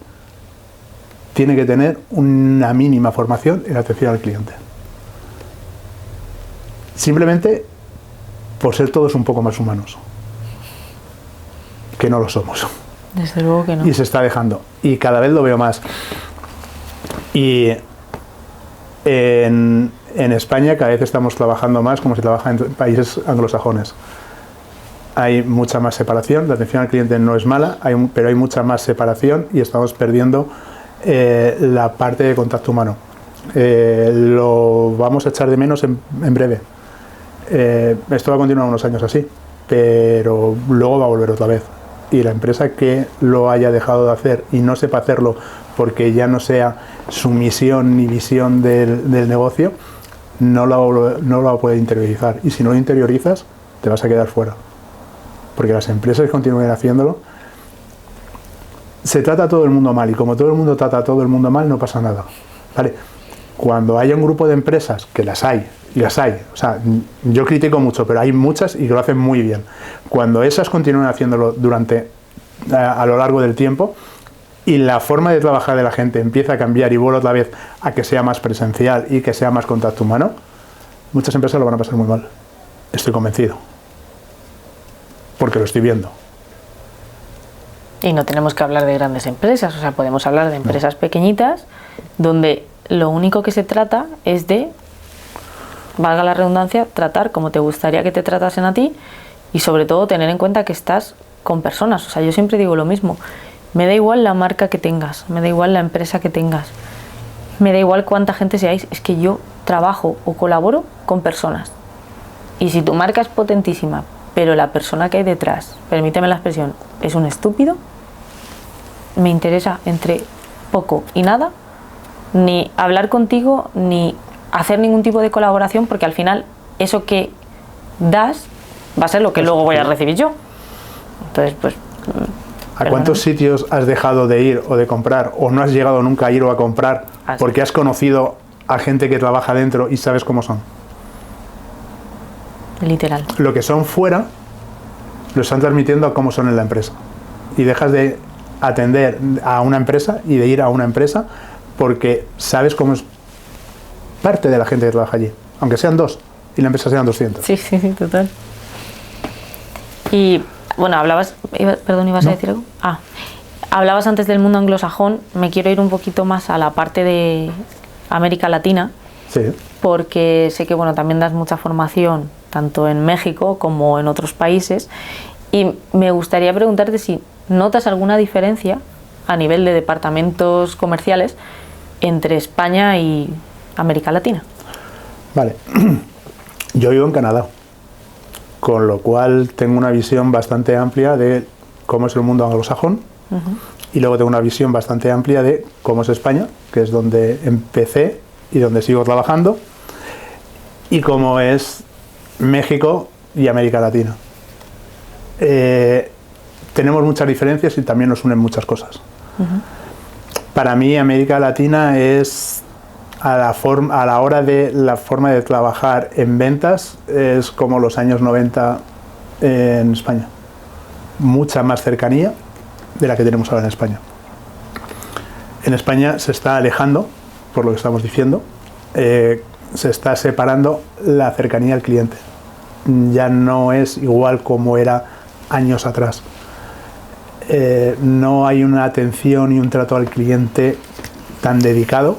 tiene que tener una mínima formación en atención al cliente. Simplemente por ser todos un poco más humanos, que no lo somos. Desde luego que no. Y se está dejando. Y cada vez lo veo más. Y en España cada vez estamos trabajando más como se trabaja en países anglosajones. Hay mucha más separación, la atención al cliente no es mala, pero hay mucha más separación y estamos perdiendo la parte de contacto humano. Lo vamos a echar de menos en breve. Esto va a continuar unos años así, pero luego va a volver otra vez. Y la empresa que lo haya dejado de hacer y no sepa hacerlo porque ya no sea su misión ni visión del negocio, no lo puede interiorizar. Y si no lo interiorizas, te vas a quedar fuera. Porque las empresas que continúen haciéndolo, se trata a todo el mundo mal. Y como todo el mundo trata a todo el mundo mal, no pasa nada. ¿Vale? Cuando haya un grupo de empresas, que las hay, o sea, yo critico mucho, pero hay muchas y que lo hacen muy bien. Cuando esas continúen haciéndolo a lo largo del tiempo y la forma de trabajar de la gente empieza a cambiar y vuelve otra vez a que sea más presencial y que sea más contacto humano, muchas empresas lo van a pasar muy mal. Estoy convencido. Porque lo estoy viendo. Y no tenemos que hablar de grandes empresas, o sea, podemos hablar de empresas pequeñitas donde lo único que se trata es de, valga la redundancia, tratar como te gustaría que te tratasen a ti y sobre todo tener en cuenta que estás con personas. O sea, yo siempre digo lo mismo, me da igual la marca que tengas, me da igual la empresa que tengas, me da igual cuánta gente seáis, es que yo trabajo o colaboro con personas. Y si tu marca es potentísima, pero la persona que hay detrás, permíteme la expresión, es un estúpido, me interesa entre poco y nada ni hablar contigo, ni hacer ningún tipo de colaboración, porque al final eso que das va a ser lo que luego voy a recibir yo. Entonces, pues... ¿A cuántos sitios has dejado de ir o de comprar, o no has llegado nunca a ir o a comprar porque has conocido a gente que trabaja dentro y sabes cómo son? Literal. Lo que son fuera lo están transmitiendo a cómo son en la empresa. Y dejas de atender a una empresa y de ir a una empresa porque sabes cómo es parte de la gente que trabaja allí. Aunque sean 2 y la empresa sean 200. Sí, total. Y bueno, hablabas... Perdón, ¿ibas a decir algo? Hablabas antes del mundo anglosajón. Me quiero ir un poquito más a la parte de América Latina. Sí. Porque sé que bueno, también das mucha formación tanto en México como en otros países, y me gustaría preguntarte si notas alguna diferencia a nivel de departamentos comerciales entre España y América Latina. Vale, yo vivo en Canadá, con lo cual tengo una visión bastante amplia de cómo es el mundo anglosajón, y luego tengo una visión bastante amplia de cómo es España, que es donde empecé y donde sigo trabajando, y cómo es México y América Latina. Tenemos muchas diferencias y también nos unen muchas cosas. Para mí América Latina es a la hora de la forma de trabajar en ventas es como los años 90 en España. Mucha más cercanía de la que tenemos ahora en España. En España se está alejando, por lo que estamos diciendo, se está separando la cercanía al cliente. Ya no es igual como era años atrás. No hay una atención y un trato al cliente tan dedicado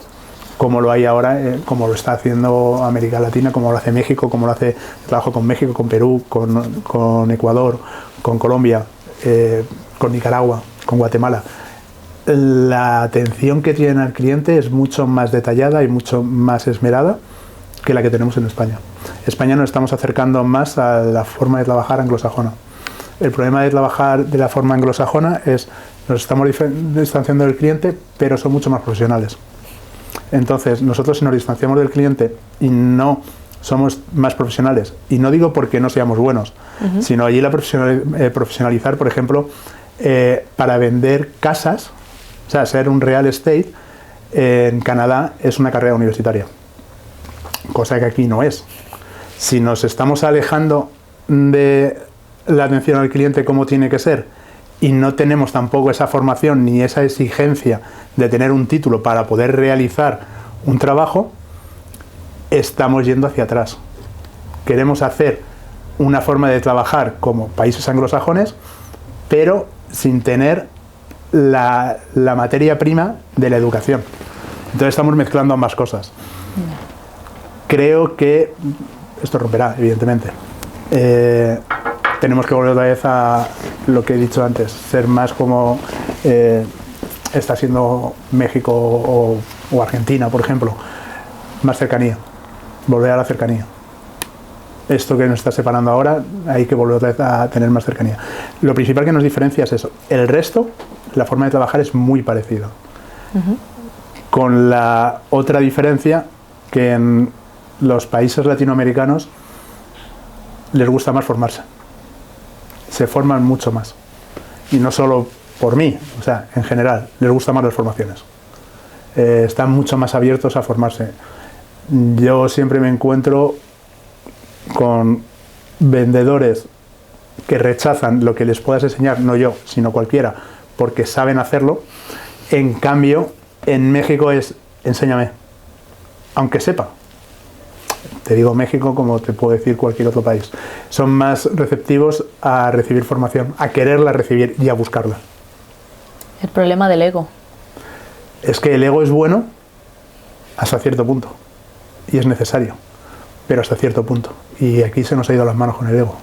como lo hay ahora, como lo está haciendo América Latina, como lo hace México, como lo hace trabajo con México, con Perú, con Ecuador, con Colombia, con Nicaragua, con Guatemala. La atención que tienen al cliente es mucho más detallada y mucho más esmerada que la que tenemos en España. España nos estamos acercando más a la forma de trabajar anglosajona. El problema de trabajar de la forma anglosajona es nos estamos distanciando del cliente, pero son mucho más profesionales. Entonces, nosotros si nos distanciamos del cliente y no somos más profesionales, y no digo porque no seamos buenos, sino allí la profesionalizar, por ejemplo, para vender casas, o sea, ser un real estate en Canadá es una carrera universitaria, cosa que aquí no es. Si nos estamos alejando de la atención al cliente como tiene que ser y no tenemos tampoco esa formación ni esa exigencia de tener un título para poder realizar un trabajo, estamos yendo hacia atrás. Queremos hacer una forma de trabajar como países anglosajones, pero sin tener la materia prima de la educación. Entonces estamos mezclando ambas cosas. Creo que esto romperá, evidentemente. Tenemos que volver otra vez a lo que he dicho antes, ser más como está siendo México o Argentina, por ejemplo, más cercanía, volver a la cercanía. Esto que nos está separando ahora, hay que volver otra vez a tener más cercanía. Lo principal que nos diferencia es eso. El resto, la forma de trabajar es muy parecida. Con la otra diferencia que en los países latinoamericanos les gusta más formarse. Se forman mucho más. Y no solo por mí, o sea, en general, les gustan más las formaciones. Están mucho más abiertos a formarse. Yo siempre me encuentro con vendedores que rechazan lo que les puedas enseñar, no yo, sino cualquiera, porque saben hacerlo. En cambio, en México es, enséñame, aunque sepa. Te digo México como te puedo decir cualquier otro país. Son más receptivos a recibir formación, a quererla recibir y a buscarla. El problema del ego. Es que el ego es bueno hasta cierto punto y es necesario, pero hasta cierto punto. Y aquí se nos ha ido las manos con el ego.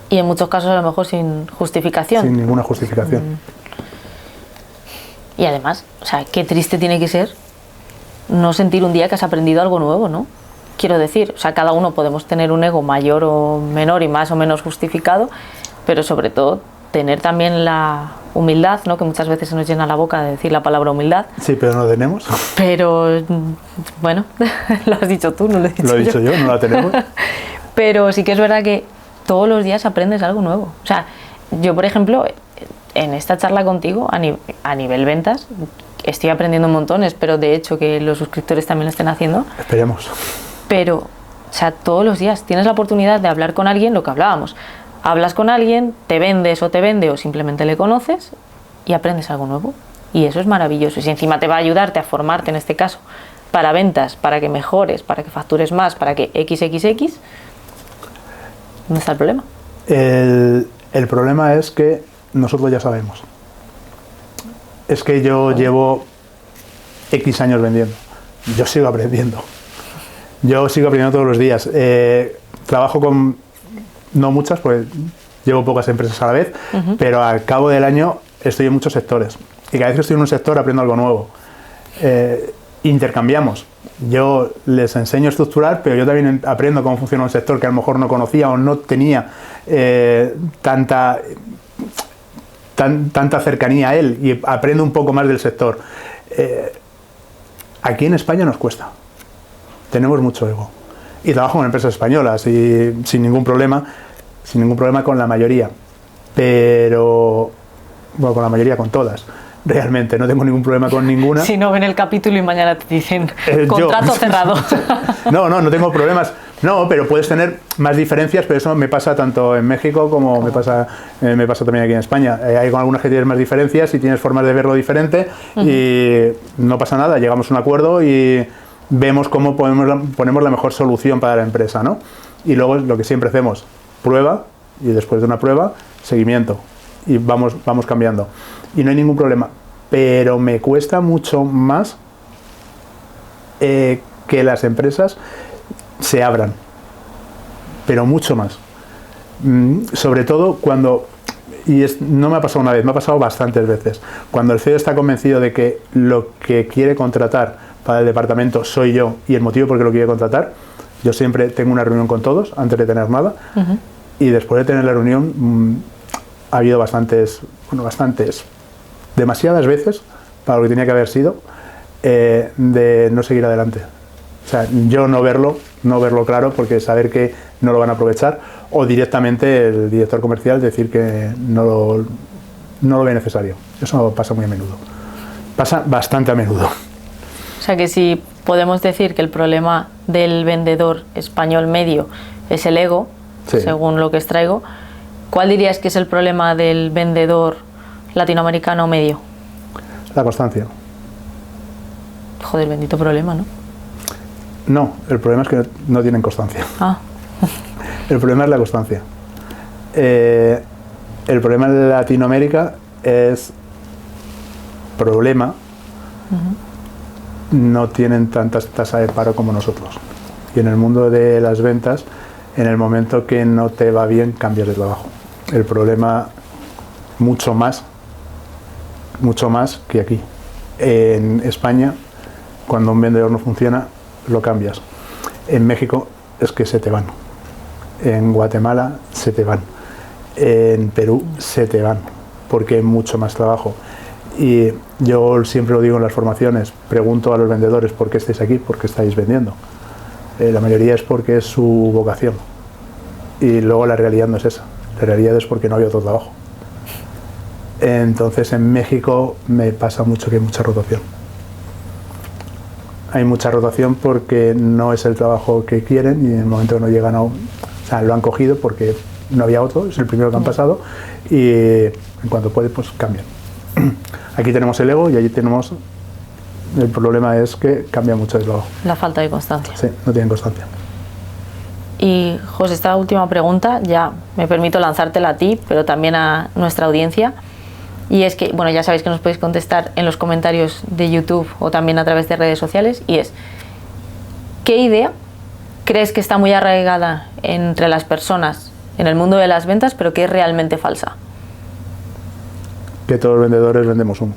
Y en muchos casos a lo mejor sin justificación. Sin ninguna justificación. Y además, o sea, qué triste tiene que ser no sentir un día que has aprendido algo nuevo, ¿no? Quiero decir, o sea, cada uno podemos tener un ego mayor o menor y más o menos justificado, pero sobre todo tener también la humildad, ¿no? Que muchas veces se nos llena la boca de decir la palabra humildad. Sí, pero no la tenemos. Pero, bueno, lo has dicho tú, no lo he dicho yo. Lo he dicho yo, no la tenemos. Pero sí que es verdad que todos los días aprendes algo nuevo. O sea, yo, por ejemplo, en esta charla contigo, a nivel ventas, estoy aprendiendo un montón. Espero, de hecho, que los suscriptores también lo estén haciendo. Esperemos. Pero, o sea, todos los días tienes la oportunidad de hablar con alguien, lo que hablábamos. Hablas con alguien, te vendes o te vende o simplemente le conoces y aprendes algo nuevo. Y eso es maravilloso. Y si encima te va a ayudarte a formarte, en este caso, para ventas, para que mejores, para que factures más, para que XXX, ¿dónde está el problema? El problema es que nosotros ya sabemos. Es que yo llevo X años vendiendo. Yo sigo aprendiendo. Yo sigo aprendiendo todos los días. Trabajo con, no muchas, porque llevo pocas empresas a la vez, pero al cabo del año estoy en muchos sectores. Y cada vez que estoy en un sector aprendo algo nuevo. Intercambiamos. Yo les enseño a estructurar, pero yo también aprendo cómo funciona un sector que a lo mejor no conocía o no tenía tanta cercanía a él, y aprendo un poco más del sector. Aquí en España nos cuesta. Tenemos mucho ego. Y trabajo con empresas españolas y sin ningún problema con la mayoría. Pero, bueno, con la mayoría, con todas. Realmente, no tengo ningún problema con ninguna. Si no ven el capítulo y mañana te dicen contrato cerrado. No tengo problemas. No, pero puedes tener más diferencias, pero eso me pasa tanto en México como me pasa también aquí en España. Hay con algunas que tienes más diferencias y tienes formas de verlo diferente y no pasa nada, llegamos a un acuerdo y vemos cómo ponemos la mejor solución para la empresa, ¿no? Y luego lo que siempre hacemos, prueba, y después de una prueba, seguimiento, y vamos cambiando. Y no hay ningún problema, pero me cuesta mucho más que las empresas se abran, pero mucho más. Sobre todo cuando, no me ha pasado una vez, me ha pasado bastantes veces, cuando el CEO está convencido de que lo que quiere contratar para el departamento soy yo y el motivo por qué lo quiere contratar. Yo siempre tengo una reunión con todos antes de tener nada, y después de tener la reunión ha habido demasiadas veces para lo que tenía que haber sido, de no seguir adelante. O sea, yo no verlo claro, porque saber que no lo van a aprovechar, o directamente el director comercial decir que no lo ve necesario. Eso pasa muy a menudo. Pasa bastante a menudo. O sea que si podemos decir que el problema del vendedor español medio es el ego, sí, según lo que extraigo, ¿cuál dirías que es el problema del vendedor latinoamericano medio? La constancia. Joder, bendito problema, ¿no? No, el problema es que no tienen constancia. El problema es la constancia. El problema de Latinoamérica es problema. No tienen tantas tasas de paro como nosotros. Y en el mundo de las ventas, en el momento que no te va bien, cambias de trabajo. El problema mucho más que aquí. En España, cuando un vendedor no funciona, lo cambias. En México es que se te van. En Guatemala se te van. En Perú se te van, porque hay mucho más trabajo. Y yo siempre lo digo en las formaciones, pregunto a los vendedores por qué estáis aquí, por qué estáis vendiendo. La mayoría es porque es su vocación. Y luego la realidad no es esa. La realidad es porque no había otro trabajo. Entonces en México me pasa mucho que hay mucha rotación. Hay mucha rotación porque no es el trabajo que quieren, y en el momento que no llegan o sea, lo han cogido porque no había otro, es el primero que han pasado, y en cuanto puede, pues cambian. Aquí tenemos el ego y allí tenemos... El problema es que cambia mucho el trabajo. La falta de constancia. Sí, no tienen constancia. Y José, esta última pregunta, ya me permito lanzártela a ti, pero también a nuestra audiencia. Y es que, bueno, ya sabéis que nos podéis contestar en los comentarios de YouTube o también a través de redes sociales. Y es, ¿qué idea crees que está muy arraigada entre las personas en el mundo de las ventas, pero que es realmente falsa? Que todos los vendedores vendemos humo.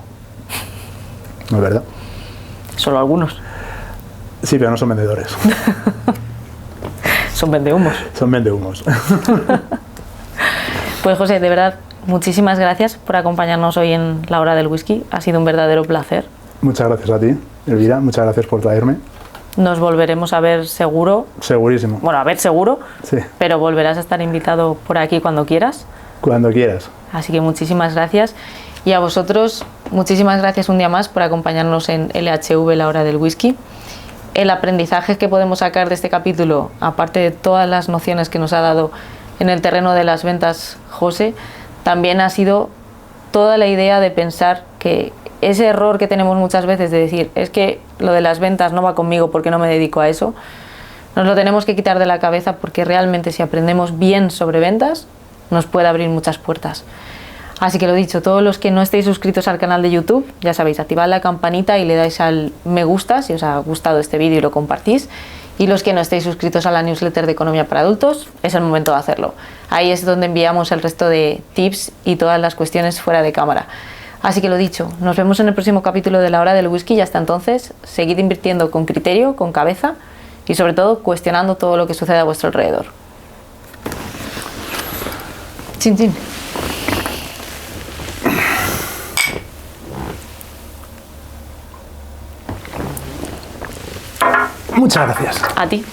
¿No es verdad? Solo algunos. Sí, pero no son vendedores. Son vendehumos. Son vendehumos. Pues José, de verdad, muchísimas gracias por acompañarnos hoy en La Hora del Whisky. Ha sido un verdadero placer. Muchas gracias a ti, Elvira. Muchas gracias por traerme. Nos volveremos a ver seguro. Segurísimo. Bueno, a ver seguro. Sí. Pero volverás a estar invitado por aquí cuando quieras. Cuando quieras. Así que muchísimas gracias. Y a vosotros, muchísimas gracias un día más por acompañarnos en LHV, La Hora del Whisky. El aprendizaje que podemos sacar de este capítulo, aparte de todas las nociones que nos ha dado en el terreno de las ventas José, también ha sido toda la idea de pensar que ese error que tenemos muchas veces de decir, es que lo de las ventas no va conmigo porque no me dedico a eso, nos lo tenemos que quitar de la cabeza, porque realmente si aprendemos bien sobre ventas, nos puede abrir muchas puertas. Así que lo dicho, todos los que no estéis suscritos al canal de YouTube, ya sabéis, activad la campanita y le dais al me gusta si os ha gustado este vídeo y lo compartís. Y los que no estéis suscritos a la newsletter de Economía para Adultos, es el momento de hacerlo. Ahí es donde enviamos el resto de tips y todas las cuestiones fuera de cámara. Así que lo dicho, nos vemos en el próximo capítulo de La Hora del Whisky y hasta entonces, seguid invirtiendo con criterio, con cabeza y sobre todo cuestionando todo lo que sucede a vuestro alrededor. Chin, chin. Muchas gracias. A ti.